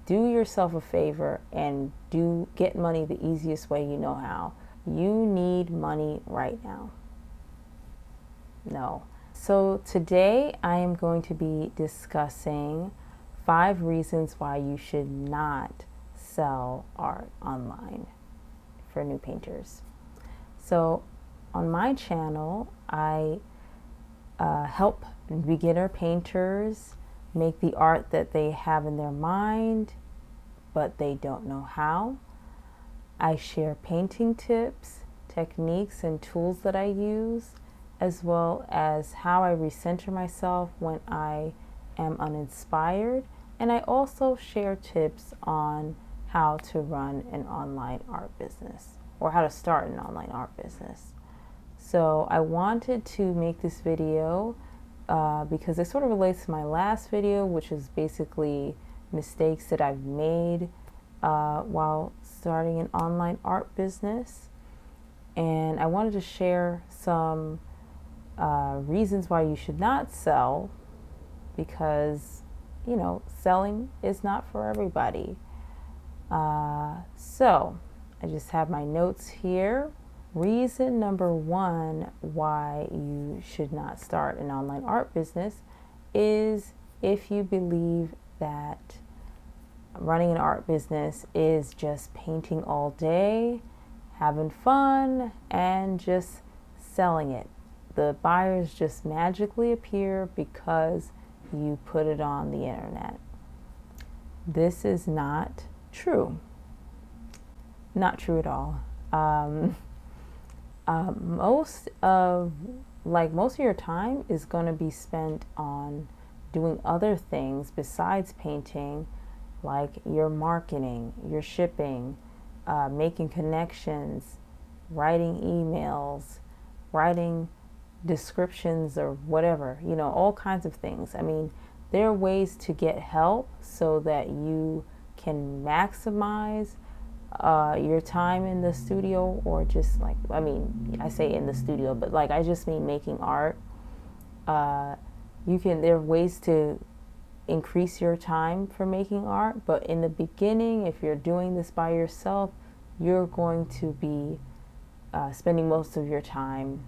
do yourself a favor and do get money the easiest way you know how. You need money right now. No. So today I am going to be discussing 5 reasons why you should not sell art online for new painters. So on my channel, I help beginner painters make the art that they have in their mind, but they don't know how. I share painting tips, techniques, and tools that I use, as well as how I recenter myself when I am uninspired. And I also share tips on how to run an online art business, or how to start an online art business. So I wanted to make this video because it sort of relates to my last video, which is basically mistakes that I've made while starting an online art business. And I wanted to share some reasons why you should not sell, because, you know, selling is not for everybody. So I just have my notes here. Reason number 1 why you should not start an online art business is if you believe that running an art business is just painting all day, having fun, and just selling it. The buyers just magically appear because you put it on the internet. This is not true. Not true at all. Most of your time is going to be spent on doing other things besides painting, like your marketing, your shipping, making connections, writing emails, writing descriptions, or whatever, you know, all kinds of things. I mean, there are ways to get help so that you can maximize your time in the studio, or just like, I mean, I say in the studio, but like, I just mean making art. There are ways to increase your time for making art, but in the beginning, if you're doing this by yourself, you're going to be spending most of your time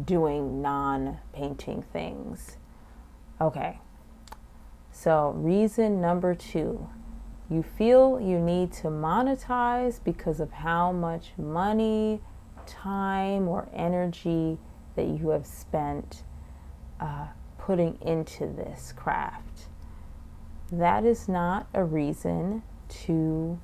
doing non-painting things. Okay, so reason number 2. You feel you need to monetize because of how much money, time, or energy that you have spent putting into this craft. That is not a reason to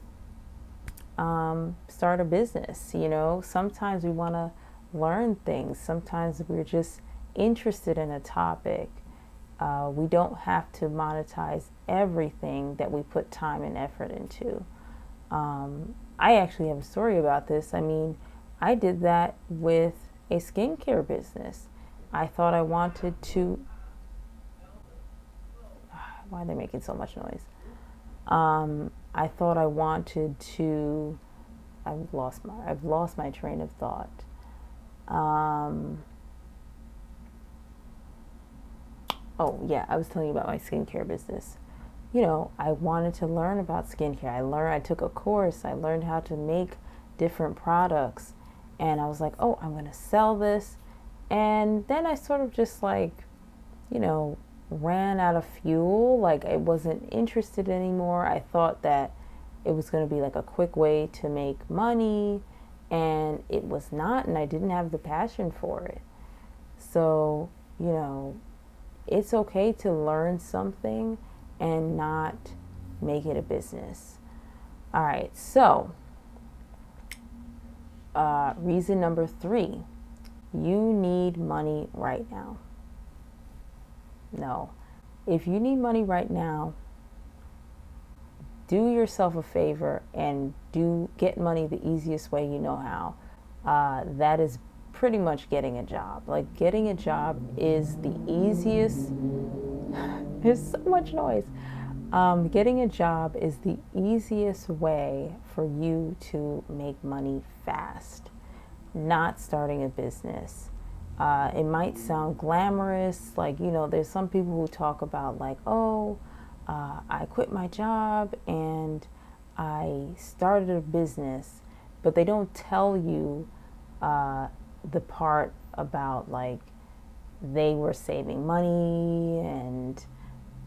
start a business. You know, sometimes we want to learn things. Sometimes we're just interested in a topic. We don't have to monetize everything that we put time and effort into. I actually have a story about this. I mean, I did that with a skincare business. I thought I wanted to. Why are they making so much noise? I thought I wanted to. I've lost my train of thought. Oh yeah, I was telling you about my skincare business. You know, I wanted to learn about skincare. I took a course. I learned how to make different products, and I was like, oh, I'm going to sell this. And then I sort of just like, you know, ran out of fuel. Like, I wasn't interested anymore. I thought that it was going to be like a quick way to make money, and it was not, and I didn't have the passion for it. So, you know, it's okay to learn something and not make it a business. All right, so reason number 3, you need money right now. No, if you need money right now, do yourself a favor and get money the easiest way you know how. That is pretty much getting a job. Like, getting a job is the easiest. There's so much noise. Getting a job is the easiest way for you to make money fast, not starting a business. It might sound glamorous, like, you know, there's some people who talk about like, oh, I quit my job and I started a business, but they don't tell you the part about like they were saving money and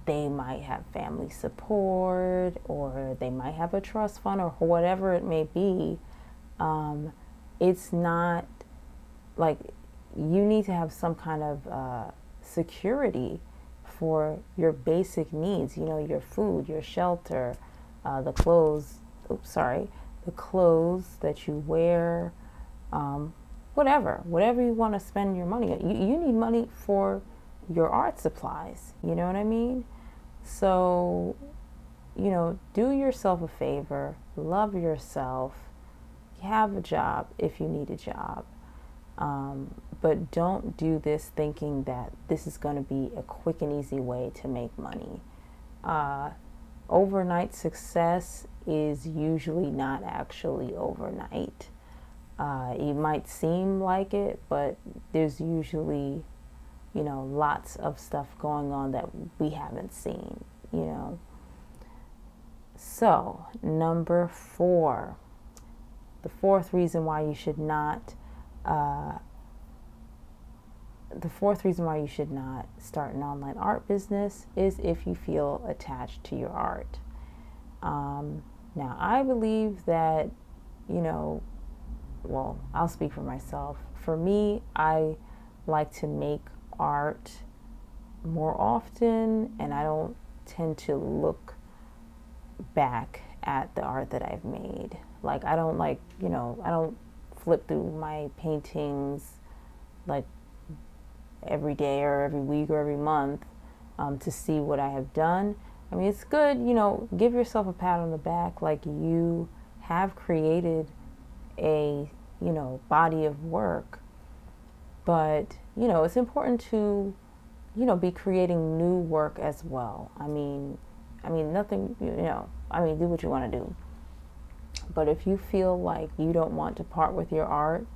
they might have family support or they might have a trust fund or whatever it may be. It's not like you need to have some kind of security for your basic needs, your food, your shelter, the clothes, the clothes that you wear, whatever you want to spend your money on. You need money for your art supplies, you know what I mean? So, do yourself a favor, love yourself, have a job if you need a job. But don't do this thinking that this is going to be a quick and easy way to make money. Overnight success is usually not actually overnight. It might seem like it, but there's usually, lots of stuff going on that we haven't seen. So, number 4, the fourth reason why you should not start an online art business is if you feel attached to your art. Now, I believe that, I'll speak for myself. For me, I like to make art more often, and I don't tend to look back at the art that I've made. Like, I don't I don't flip through my paintings like every day or every week or every month to see what I have done. I mean, it's good, give yourself a pat on the back, like you have created a, body of work. But, it's important to, be creating new work as well. I mean, nothing, do what you want to do. But if you feel like you don't want to part with your art,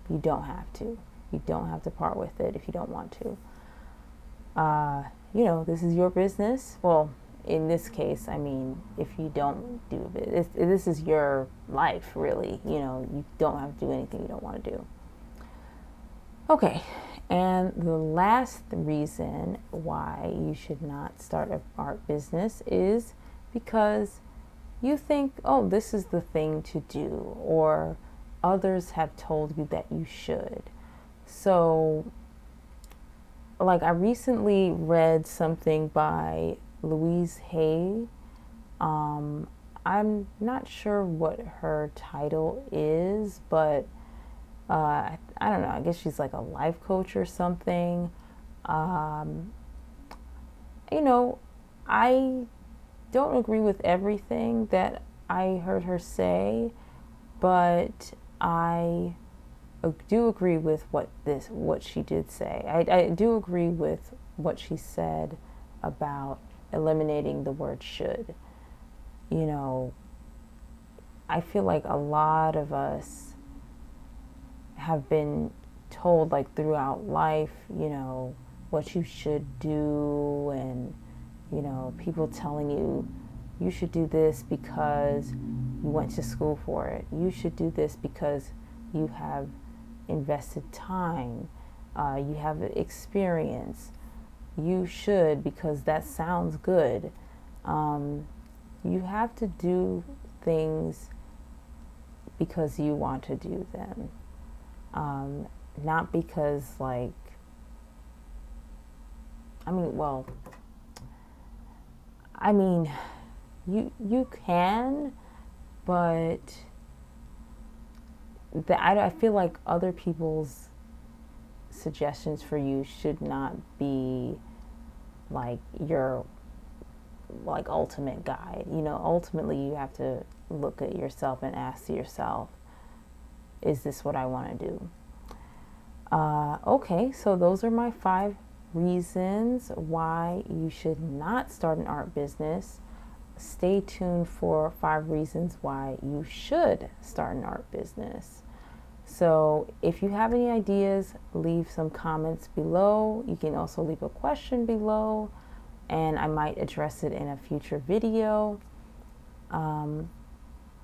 you don't have to. You don't have to part with it if you don't want to. This is your business. Well, in this case, if you don't do it, this is your life, really. You don't have to do anything you don't want to do. Okay, and the last reason why you should not start an art business is because you think, oh, this is the thing to do, or others have told you that you should. So, like, I recently read something by Louise Hay. I'm not sure what her title is, but I don't know. I guess she's like a life coach or something. I don't agree with everything that I heard her say, but I do agree with what she did say. I do agree with what she said about eliminating the word should. I feel like a lot of us have been told, like, throughout life, what you should do, and people telling you should do this because you went to school for it. You should do this because you have invested time. You have experience. You should because that sounds good. You have to do things because you want to do them. Not because, you can, but I feel like other people's suggestions for you should not be like your ultimate guide. Ultimately you have to look at yourself and ask yourself, is this what I want to do? Okay, so those are my 5 reasons why you should not start an art business. Stay tuned for 5 reasons why you should start an art business. So if you have any ideas, leave some comments below. You can also leave a question below. and I might address it in a future video.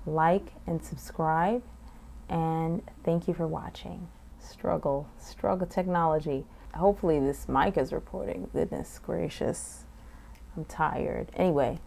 Like and subscribe, and thank you for watching. Struggle technology. Hopefully this mic is recording. Goodness gracious, I'm tired. Anyway.